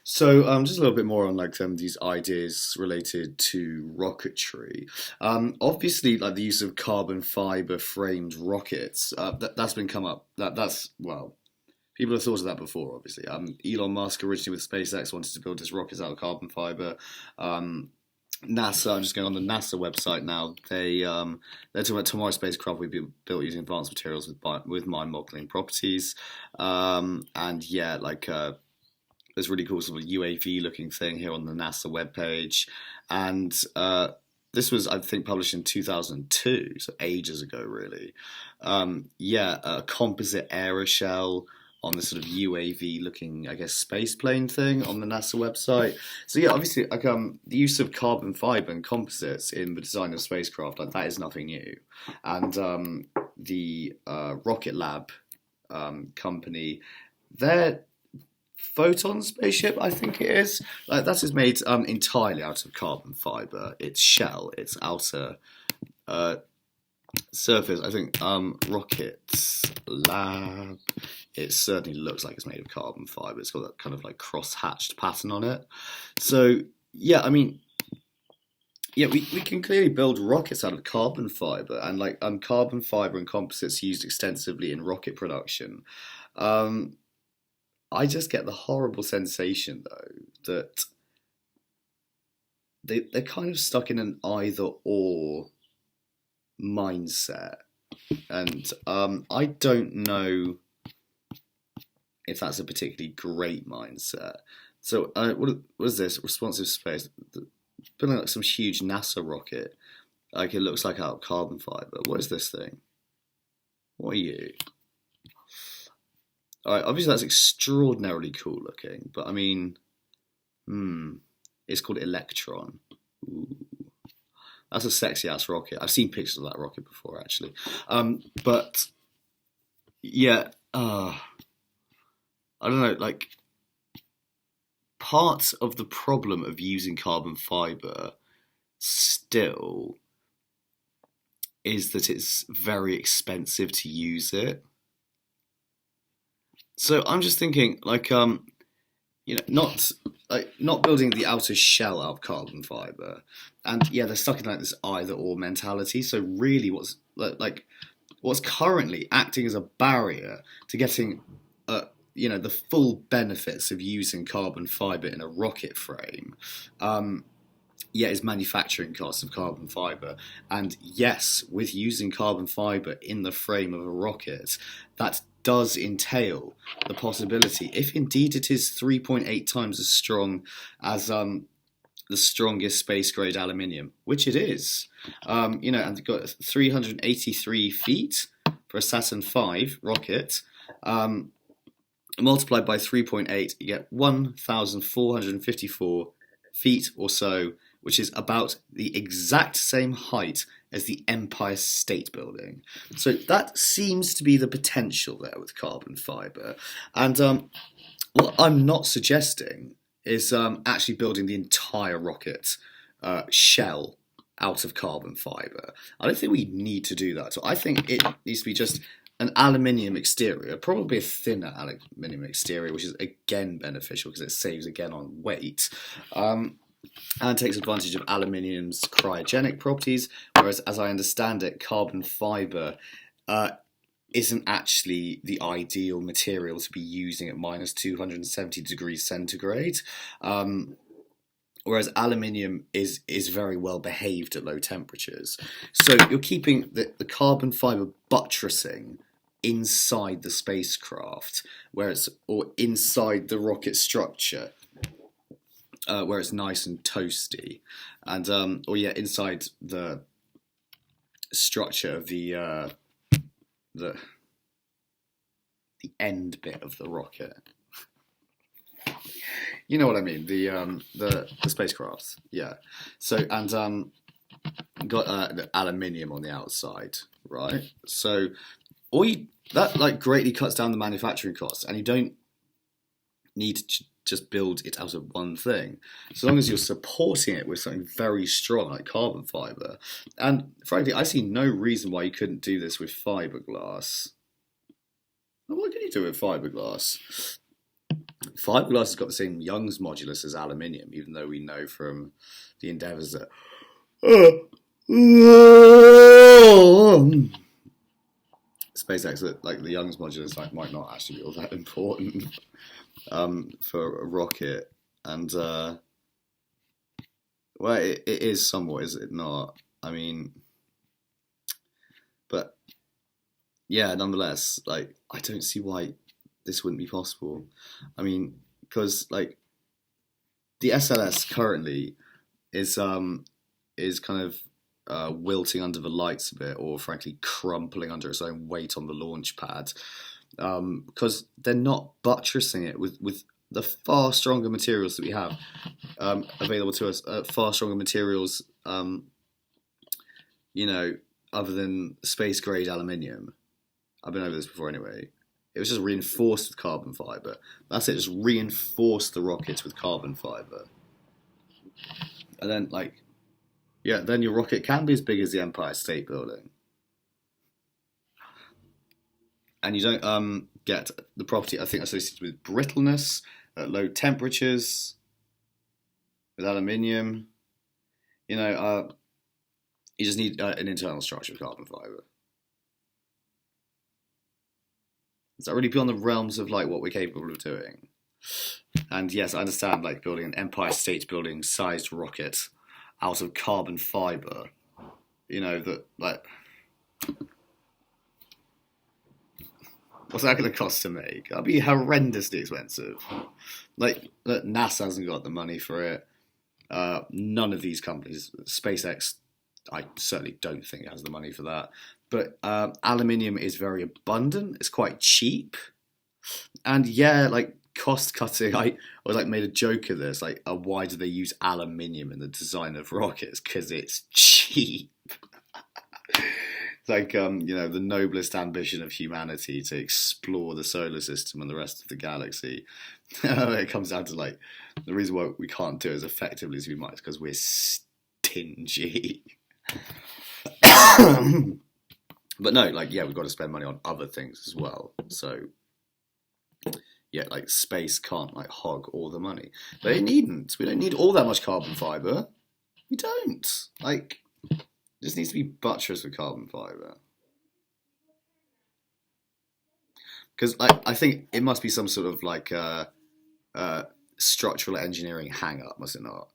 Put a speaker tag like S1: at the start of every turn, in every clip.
S1: So, just a little bit more on like some of these ideas related to rocketry. Obviously, like the use of carbon fiber framed rockets, that's been come up. That's well, people have thought of that before. Obviously, Elon Musk originally with SpaceX wanted to build his rockets out of carbon fiber. Um, NASA, I'm just going on the NASA website now. They're talking about tomorrow's spacecraft will be built using advanced materials with mind-boggling properties. And yeah, there's really cool sort of UAV looking thing here on the NASA webpage. And this was, I think, published in 2002, so ages ago, really. Yeah, a composite aeroshell on this sort of UAV looking, I guess, space plane thing on the NASA website. So yeah, obviously, the use of carbon fiber and composites in the design of spacecraft, like that is nothing new. And the Rocket Lab company, their Photon spaceship, I think it is. Like that is made entirely out of carbon fiber. Its shell, its outer uh, surface. I think Rocket Lab. It certainly looks like it's made of carbon fiber. It's got that kind of like cross-hatched pattern on it. So yeah, I mean, yeah, we can clearly build rockets out of carbon fiber, and like carbon fiber and composites used extensively in rocket production. Um, I just get the horrible sensation though that they're kind of stuck in an either or mindset, and I don't know if that's a particularly great mindset. So what is this? Responsive space, building like some huge NASA rocket, like it looks like out of carbon fiber. What is this thing? What are you? All right, obviously that's extraordinarily cool looking, but I mean, it's called Electron. Ooh, that's a sexy ass rocket. I've seen pictures of that rocket before, actually. But yeah, I don't know. Like, part of the problem of using carbon fiber still is that it's very expensive to use it. So I'm just thinking, not building the outer shell out of carbon fiber, and yeah, they're stuck in like this either or mentality. So really, what's currently acting as a barrier to getting, the full benefits of using carbon fiber in a rocket frame, yeah, is manufacturing costs of carbon fiber. And yes, with using carbon fiber in the frame of a rocket, that does entail the possibility, if indeed it is 3.8 times as strong as the strongest space grade aluminium, which it is, and it's got 383 feet for a Saturn V rocket. Multiplied by 3.8, you get 1,454 feet or so, which is about the exact same height as the Empire State Building. So that seems to be the potential there with carbon fiber. And what I'm not suggesting is actually building the entire rocket shell out of carbon fiber. I don't think we need to do that. So I think it needs to be just an aluminium exterior, probably a thinner aluminium exterior, which is again beneficial because it saves again on weight. And takes advantage of aluminium's cryogenic properties, whereas, as I understand it, carbon fiber isn't actually the ideal material to be using at minus 270 degrees centigrade. Whereas aluminium is very well behaved at low temperatures. So you're keeping the carbon fiber buttressing inside the spacecraft, or inside the rocket structure, where it's nice and toasty, and inside the structure of the end bit of the rocket. You know what I mean? The spacecraft, yeah. So and got the aluminium on the outside, right? So that like greatly cuts down the manufacturing costs, and you don't need to just build it out of one thing, so long as you're supporting it with something very strong like carbon fiber. And frankly, I see no reason why you couldn't do this with fiberglass. What can you do with fiberglass? Fiberglass has got the same Young's modulus as aluminium, even though we know from the endeavours that SpaceX that like the Young's modulus like might not actually be all that important for a rocket, and well, it is somewhat, is it not? I mean, but yeah, nonetheless, like I don't see why this wouldn't be possible. I mean, because like the SLS currently is kind of wilting under the lights a bit, or frankly crumpling under its own weight on the launch pad, because they're not buttressing it with the far stronger materials that we have available to us, far stronger materials, you know, other than space grade aluminium. I've been over this before anyway. It was just reinforced with carbon fiber. That's it, just reinforce the rockets with carbon fiber. And then, like, yeah, then your rocket can be as big as the Empire State Building. And you don't get the property, I think, associated with brittleness at low temperatures, with aluminium. You know, you just need an internal structure of carbon fiber. Is that really beyond the realms of like what we're capable of doing? And yes, I understand like building an Empire State Building sized rocket out of carbon fiber. You know that like, what's that going to cost to make? That'll be horrendously expensive. Like NASA hasn't got the money for it. None of these companies, SpaceX, I certainly don't think has the money for that. But aluminium is very abundant. It's quite cheap, and yeah, like cost cutting. I was like made a joke of this. Like, why do they use aluminium in the design of rockets? Because it's cheap. It's like you know, the noblest ambition of humanity to explore the solar system and the rest of the galaxy. It comes down to like the reason why we can't do it as effectively as we might is because we're stingy. But no, like, yeah, we've got to spend money on other things as well. So, yeah, like, space can't, like, hog all the money. But it needn't. We don't need all that much carbon fibre. We don't. Like, it just needs to be buttressed with carbon fibre. Because, like, I think it must be some sort of, like, structural engineering hang-up, must it not?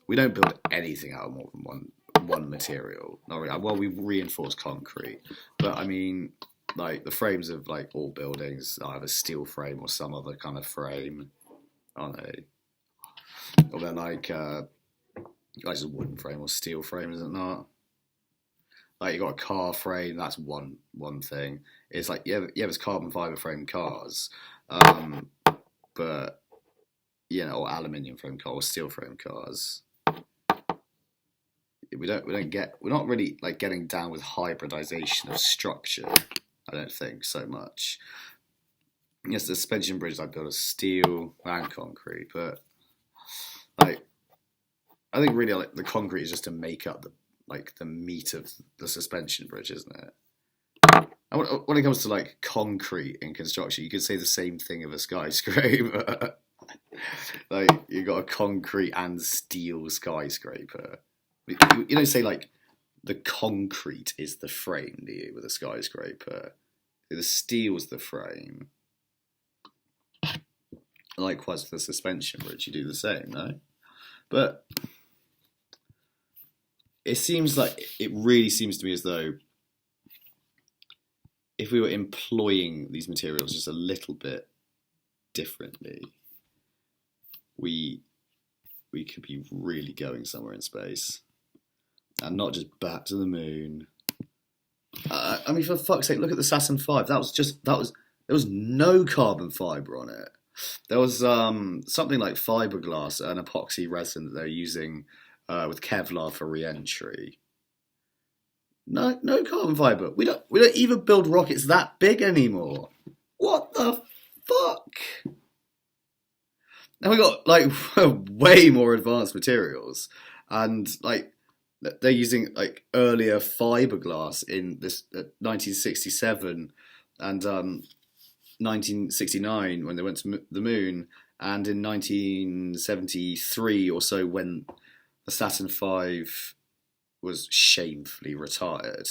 S1: We don't build anything out of more than one material. Not really. Well, we reinforce concrete, but I mean, like the frames of like all buildings either steel frame or some other kind of frame, aren't they? Or they're like just a wooden frame or steel frame, is it not? Like you got a car frame, that's one thing. It's like there's carbon fiber frame cars, but you know, or aluminium frame cars or steel frame cars. We're not really like getting down with hybridization of structure. I don't think so much. Yes, the suspension bridge I built of steel and concrete, but like I think really like the concrete is just to make up the meat of the suspension bridge, isn't it? And when it comes to like concrete in construction, you could say the same thing of a skyscraper. Like you got a concrete and steel skyscraper. You don't say like the concrete is the frame, do you, with a skyscraper? The steel's the frame. Likewise with the suspension bridge, you do the same, no? But it really seems to me as though if we were employing these materials just a little bit differently, we could be really going somewhere in space. And not just back to the moon. I mean, for fuck's sake, look at the Saturn V. There was no carbon fibre on it. There was something like fiberglass and epoxy resin that they're using with Kevlar for re-entry. No carbon fibre. We don't even build rockets that big anymore. What the fuck? Now we got like way more advanced materials, and like they're using like earlier fiberglass in this 1967 and 1969 when they went to the moon, and in 1973 or so, when the Saturn V was shamefully retired.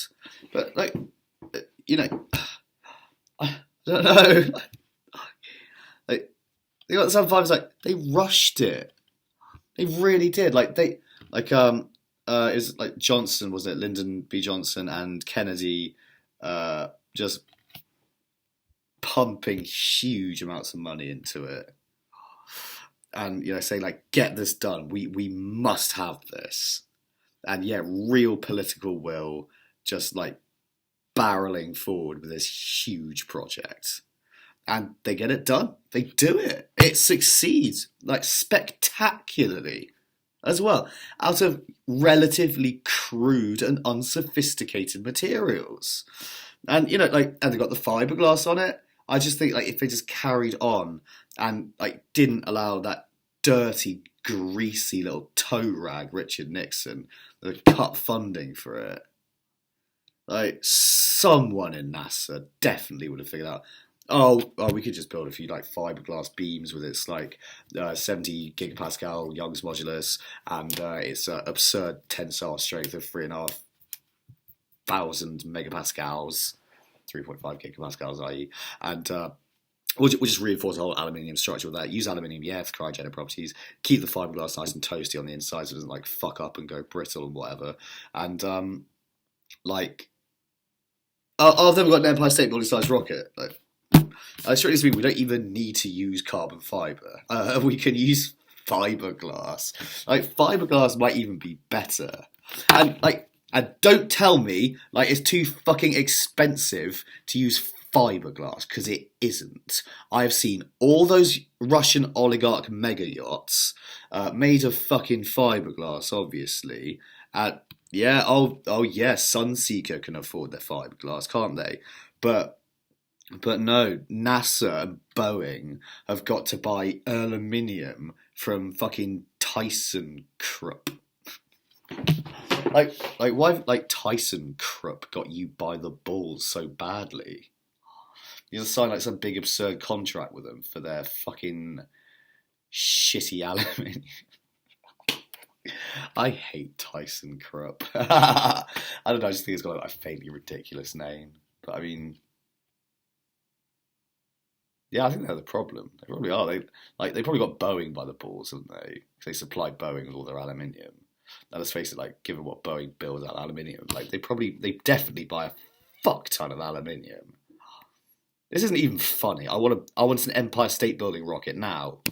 S1: But like, you know, I don't know. Like, they got the Saturn V. It's like they rushed it. They really did. Is like Johnson, was it Lyndon B. Johnson and Kennedy, just pumping huge amounts of money into it, and saying like, get this done. We must have this, and yeah, real political will, just like barreling forward with this huge project. And they get it done. They do it. It succeeds, like, spectacularly as well, out of relatively crude and unsophisticated materials. And, and they got the fiberglass on it. I just think, like, if they just carried on and, like, didn't allow that dirty, greasy little toe rag, Richard Nixon, that cut funding for it, like, someone in NASA definitely would have figured out, oh, we could just build a few like fiberglass beams with its like 70 gigapascal Young's modulus and its absurd tensile strength of 3,500 megapascals, 3.5 gigapascals, i.e., and we'll just reinforce the whole aluminium structure with that. Use aluminium, for cryogenic properties. Keep the fiberglass nice and toasty on the inside so it doesn't like fuck up and go brittle and whatever. And I've never got an Empire State Building sized rocket. Like, strictly speaking, we don't even need to use carbon fibre. We can use fiberglass. Like, fiberglass might even be better. And don't tell me like it's too fucking expensive to use fiberglass, because it isn't. I've seen all those Russian oligarch mega yachts made of fucking fiberglass, obviously. Yeah, Sunseeker can afford their fiberglass, can't they? But no, NASA and Boeing have got to buy aluminium from fucking ThyssenKrupp. Like why like ThyssenKrupp got you by the balls so badly? You sign like some big absurd contract with them for their fucking shitty aluminium. I hate ThyssenKrupp. I don't know, I just think it's got a faintly ridiculous name. But I mean, yeah, I think they're the problem. They probably are. They probably got Boeing by the balls, haven't they? Because they supply Boeing with all their aluminium. Now let's face it, like, given what Boeing builds out of aluminium, like they definitely buy a fuck ton of aluminium. This isn't even funny. I want an Empire State Building rocket now.